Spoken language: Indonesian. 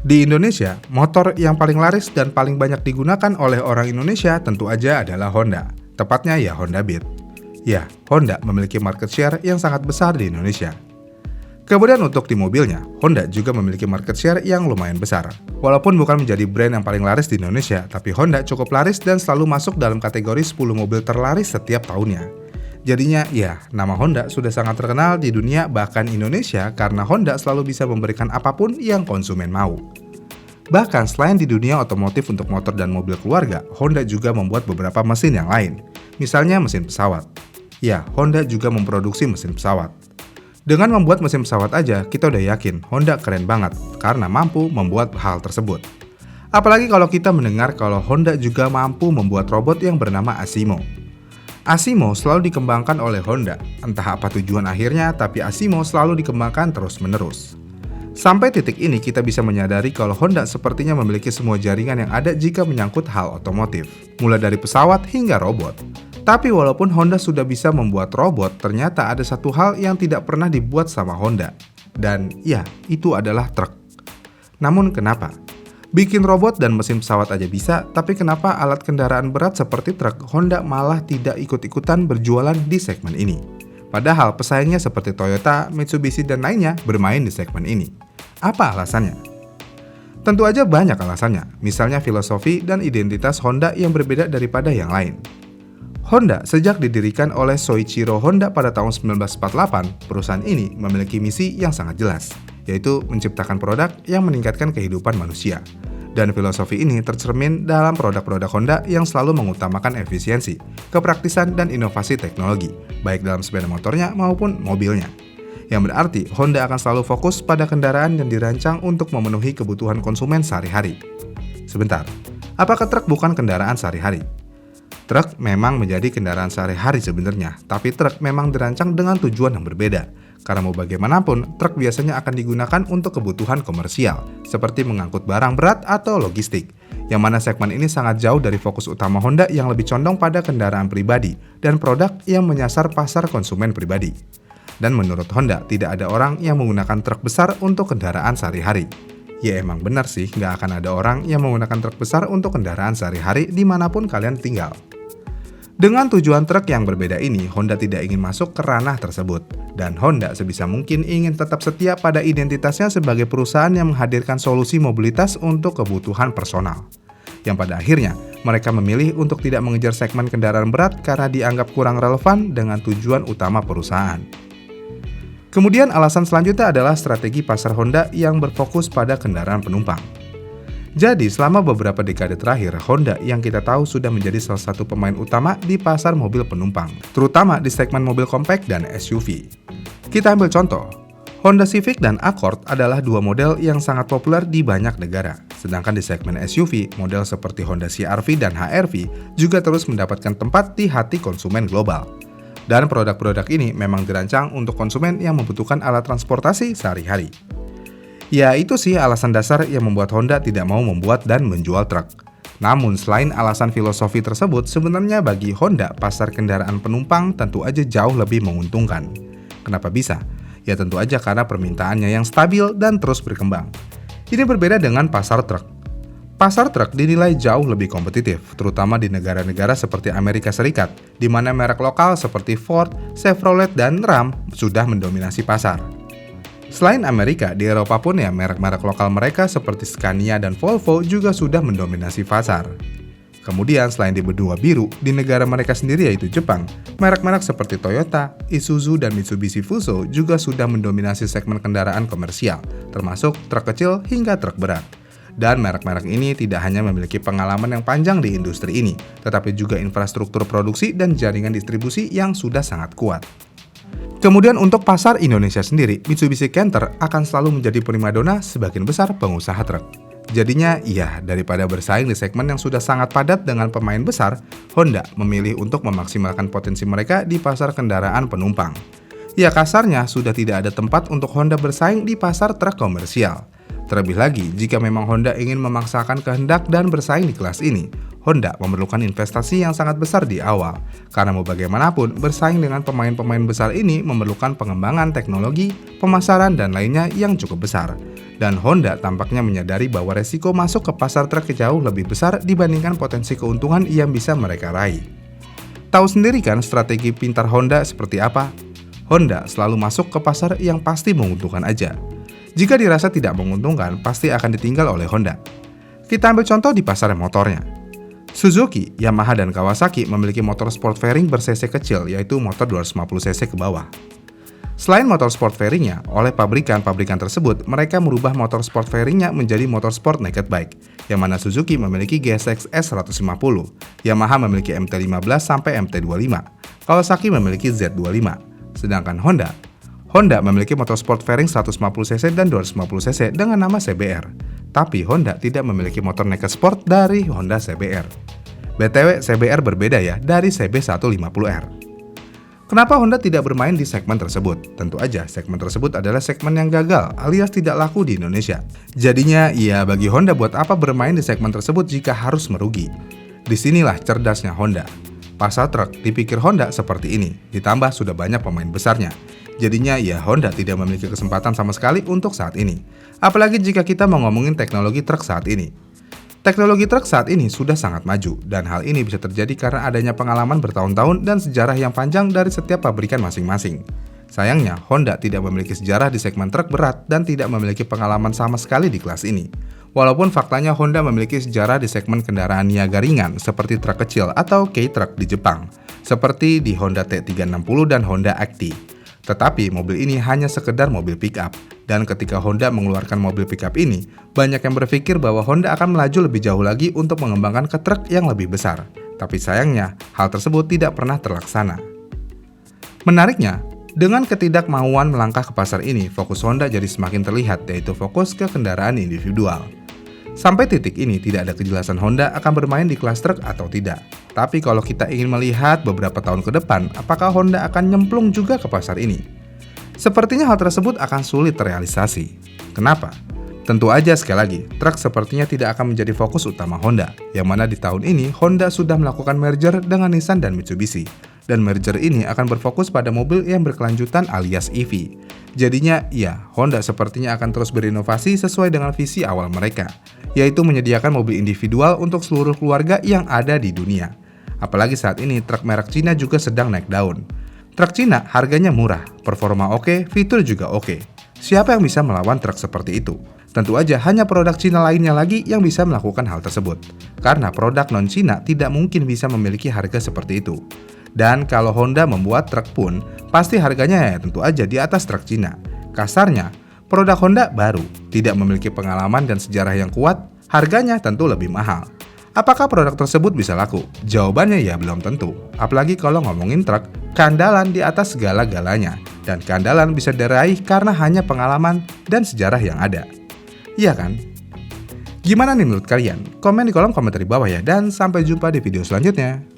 Di Indonesia, motor yang paling laris dan paling banyak digunakan oleh orang Indonesia tentu aja adalah Honda. Tepatnya ya Honda Beat. Ya, Honda memiliki market share yang sangat besar di Indonesia. Kemudian untuk di mobilnya, Honda juga memiliki market share yang lumayan besar. Walaupun bukan menjadi brand yang paling laris di Indonesia, tapi Honda cukup laris dan selalu masuk dalam kategori 10 mobil terlaris setiap tahunnya. Jadinya ya, nama Honda sudah sangat terkenal di dunia bahkan Indonesia karena Honda selalu bisa memberikan apapun yang konsumen mau. Bahkan selain di dunia otomotif untuk motor dan mobil keluarga, Honda juga membuat beberapa mesin yang lain. Misalnya mesin pesawat. Ya, Honda juga memproduksi mesin pesawat. Dengan membuat mesin pesawat aja, kita udah yakin Honda keren banget karena mampu membuat hal tersebut. Apalagi kalau kita mendengar kalau Honda juga mampu membuat robot yang bernama Asimo. Asimo selalu dikembangkan oleh Honda, entah apa tujuan akhirnya, tapi Asimo selalu dikembangkan terus-menerus. Sampai titik ini kita bisa menyadari kalau Honda sepertinya memiliki semua jaringan yang ada jika menyangkut hal otomotif, mulai dari pesawat hingga robot. Tapi walaupun Honda sudah bisa membuat robot, ternyata ada satu hal yang tidak pernah dibuat sama Honda. Dan ya, itu adalah truk. Namun kenapa? Bikin robot dan mesin pesawat aja bisa, tapi kenapa alat kendaraan berat seperti truk Honda malah tidak ikut-ikutan berjualan di segmen ini? Padahal pesaingnya seperti Toyota, Mitsubishi, dan lainnya bermain di segmen ini. Apa alasannya? Tentu aja banyak alasannya, misalnya filosofi dan identitas Honda yang berbeda daripada yang lain. Honda sejak didirikan oleh Soichiro Honda pada tahun 1948, perusahaan ini memiliki misi yang sangat jelas, yaitu menciptakan produk yang meningkatkan kehidupan manusia. Dan filosofi ini tercermin dalam produk-produk Honda yang selalu mengutamakan efisiensi, kepraktisan, dan inovasi teknologi, baik dalam sepeda motornya maupun mobilnya. Yang berarti Honda akan selalu fokus pada kendaraan yang dirancang untuk memenuhi kebutuhan konsumen sehari-hari. Sebentar, apakah truk bukan kendaraan sehari-hari? Truk memang menjadi kendaraan sehari-hari sebenarnya, tapi truk memang dirancang dengan tujuan yang berbeda. Karena mau bagaimanapun, truk biasanya akan digunakan untuk kebutuhan komersial, seperti mengangkut barang berat atau logistik. Yang mana segmen ini sangat jauh dari fokus utama Honda yang lebih condong pada kendaraan pribadi dan produk yang menyasar pasar konsumen pribadi. Dan menurut Honda, tidak ada orang yang menggunakan truk besar untuk kendaraan sehari-hari. Ya emang benar sih, nggak akan ada orang yang menggunakan truk besar untuk kendaraan sehari-hari dimanapun kalian tinggal. Dengan tujuan truk yang berbeda ini, Honda tidak ingin masuk ke ranah tersebut. Dan Honda sebisa mungkin ingin tetap setia pada identitasnya sebagai perusahaan yang menghadirkan solusi mobilitas untuk kebutuhan personal. Yang pada akhirnya, mereka memilih untuk tidak mengejar segmen kendaraan berat karena dianggap kurang relevan dengan tujuan utama perusahaan. Kemudian alasan selanjutnya adalah strategi pasar Honda yang berfokus pada kendaraan penumpang. Jadi selama beberapa dekade terakhir, Honda yang kita tahu sudah menjadi salah satu pemain utama di pasar mobil penumpang, terutama di segmen mobil compact dan SUV. Kita ambil contoh, Honda Civic dan Accord adalah dua model yang sangat populer di banyak negara. Sedangkan di segmen SUV, model seperti Honda CR-V dan HR-V juga terus mendapatkan tempat di hati konsumen global. Dan produk-produk ini memang dirancang untuk konsumen yang membutuhkan alat transportasi sehari-hari. Ya itu sih alasan dasar yang membuat Honda tidak mau membuat dan menjual truk. Namun selain alasan filosofi tersebut, sebenarnya bagi Honda pasar kendaraan penumpang tentu aja jauh lebih menguntungkan. Kenapa bisa? Ya tentu aja karena permintaannya yang stabil dan terus berkembang. Ini berbeda dengan pasar truk. Pasar truk dinilai jauh lebih kompetitif, terutama di negara-negara seperti Amerika Serikat, di mana merek lokal seperti Ford, Chevrolet, dan Ram sudah mendominasi pasar. Selain Amerika, di Eropa pun ya merek-merek lokal mereka seperti Scania dan Volvo juga sudah mendominasi pasar. Kemudian selain di benua biru, di negara mereka sendiri yaitu Jepang, merek-merek seperti Toyota, Isuzu, dan Mitsubishi Fuso juga sudah mendominasi segmen kendaraan komersial, termasuk truk kecil hingga truk berat. Dan merek-merek ini tidak hanya memiliki pengalaman yang panjang di industri ini, tetapi juga infrastruktur produksi dan jaringan distribusi yang sudah sangat kuat. Kemudian untuk pasar Indonesia sendiri, Mitsubishi Canter akan selalu menjadi primadona sebagian besar pengusaha truk. Jadinya, iya, daripada bersaing di segmen yang sudah sangat padat dengan pemain besar, Honda memilih untuk memaksimalkan potensi mereka di pasar kendaraan penumpang. Ya kasarnya, sudah tidak ada tempat untuk Honda bersaing di pasar truk komersial. Terlebih lagi, jika memang Honda ingin memaksakan kehendak dan bersaing di kelas ini, Honda memerlukan investasi yang sangat besar di awal, karena mau bagaimanapun bersaing dengan pemain-pemain besar ini memerlukan pengembangan teknologi, pemasaran, dan lainnya yang cukup besar. Dan Honda tampaknya menyadari bahwa resiko masuk ke pasar truk jauh lebih besar dibandingkan potensi keuntungan yang bisa mereka raih. Tahu sendiri kan strategi pintar Honda seperti apa? Honda selalu masuk ke pasar yang pasti menguntungkan aja. Jika dirasa tidak menguntungkan, pasti akan ditinggal oleh Honda. Kita ambil contoh di pasar motornya. Suzuki, Yamaha, dan Kawasaki memiliki motor sport fairing ber-cc kecil, yaitu motor 250cc ke bawah. Selain motor sport fairingnya, oleh pabrikan tersebut, mereka merubah motor sport fairingnya menjadi motor sport naked bike, yang mana Suzuki memiliki GSX S150, Yamaha memiliki MT-15 sampai MT-25, Kawasaki memiliki Z25, sedangkan Honda memiliki motor sport fairing 150cc dan 250cc dengan nama CBR, tapi Honda tidak memiliki motor naked sport dari Honda CBR. BTW, CBR berbeda ya dari CB150R. Kenapa Honda tidak bermain di segmen tersebut? Tentu aja, segmen tersebut adalah segmen yang gagal alias tidak laku di Indonesia. Jadinya, ya bagi Honda buat apa bermain di segmen tersebut jika harus merugi? Disinilah cerdasnya Honda. Pasar truk dipikir Honda seperti ini, ditambah sudah banyak pemain besarnya. Jadinya ya Honda tidak memiliki kesempatan sama sekali untuk saat ini. Apalagi jika kita mau ngomongin teknologi truk saat ini. Teknologi truk saat ini sudah sangat maju, dan hal ini bisa terjadi karena adanya pengalaman bertahun-tahun dan sejarah yang panjang dari setiap pabrikan masing-masing. Sayangnya, Honda tidak memiliki sejarah di segmen truk berat dan tidak memiliki pengalaman sama sekali di kelas ini. Walaupun faktanya Honda memiliki sejarah di segmen kendaraan niaga ringan seperti truk kecil atau K-Truck di Jepang, seperti di Honda T360 dan Honda Acti. Tetapi mobil ini hanya sekedar mobil pickup, dan ketika Honda mengeluarkan mobil pickup ini, banyak yang berpikir bahwa Honda akan melaju lebih jauh lagi untuk mengembangkan ke truk yang lebih besar. Tapi sayangnya, hal tersebut tidak pernah terlaksana. Menariknya, dengan ketidakmauan melangkah ke pasar ini, fokus Honda jadi semakin terlihat, yaitu fokus ke kendaraan individual. Sampai titik ini tidak ada kejelasan Honda akan bermain di kelas truk atau tidak. Tapi kalau kita ingin melihat beberapa tahun ke depan, apakah Honda akan nyemplung juga ke pasar ini? Sepertinya hal tersebut akan sulit terrealisasi. Kenapa? Tentu aja sekali lagi, truk sepertinya tidak akan menjadi fokus utama Honda, yang mana di tahun ini Honda sudah melakukan merger dengan Nissan dan Mitsubishi. Dan merger ini akan berfokus pada mobil yang berkelanjutan alias EV. Jadinya, ya, Honda sepertinya akan terus berinovasi sesuai dengan visi awal mereka, yaitu menyediakan mobil individual untuk seluruh keluarga yang ada di dunia. Apalagi saat ini truk merek Cina juga sedang naik daun. Truk Cina harganya murah, performa oke, fitur juga oke. Siapa yang bisa melawan truk seperti itu? Tentu aja hanya produk Cina lainnya lagi yang bisa melakukan hal tersebut. Karena produk non-Cina tidak mungkin bisa memiliki harga seperti itu. Dan kalau Honda membuat truk pun, pasti harganya ya tentu aja di atas truk Cina. Kasarnya, produk Honda baru, tidak memiliki pengalaman dan sejarah yang kuat, harganya tentu lebih mahal. Apakah produk tersebut bisa laku? Jawabannya ya belum tentu. Apalagi kalau ngomongin truk, keandalan di atas segala-galanya. Dan keandalan bisa diraih karena hanya pengalaman dan sejarah yang ada. Iya kan? Gimana nih menurut kalian? Komen di kolom komentar di bawah ya, dan sampai jumpa di video selanjutnya.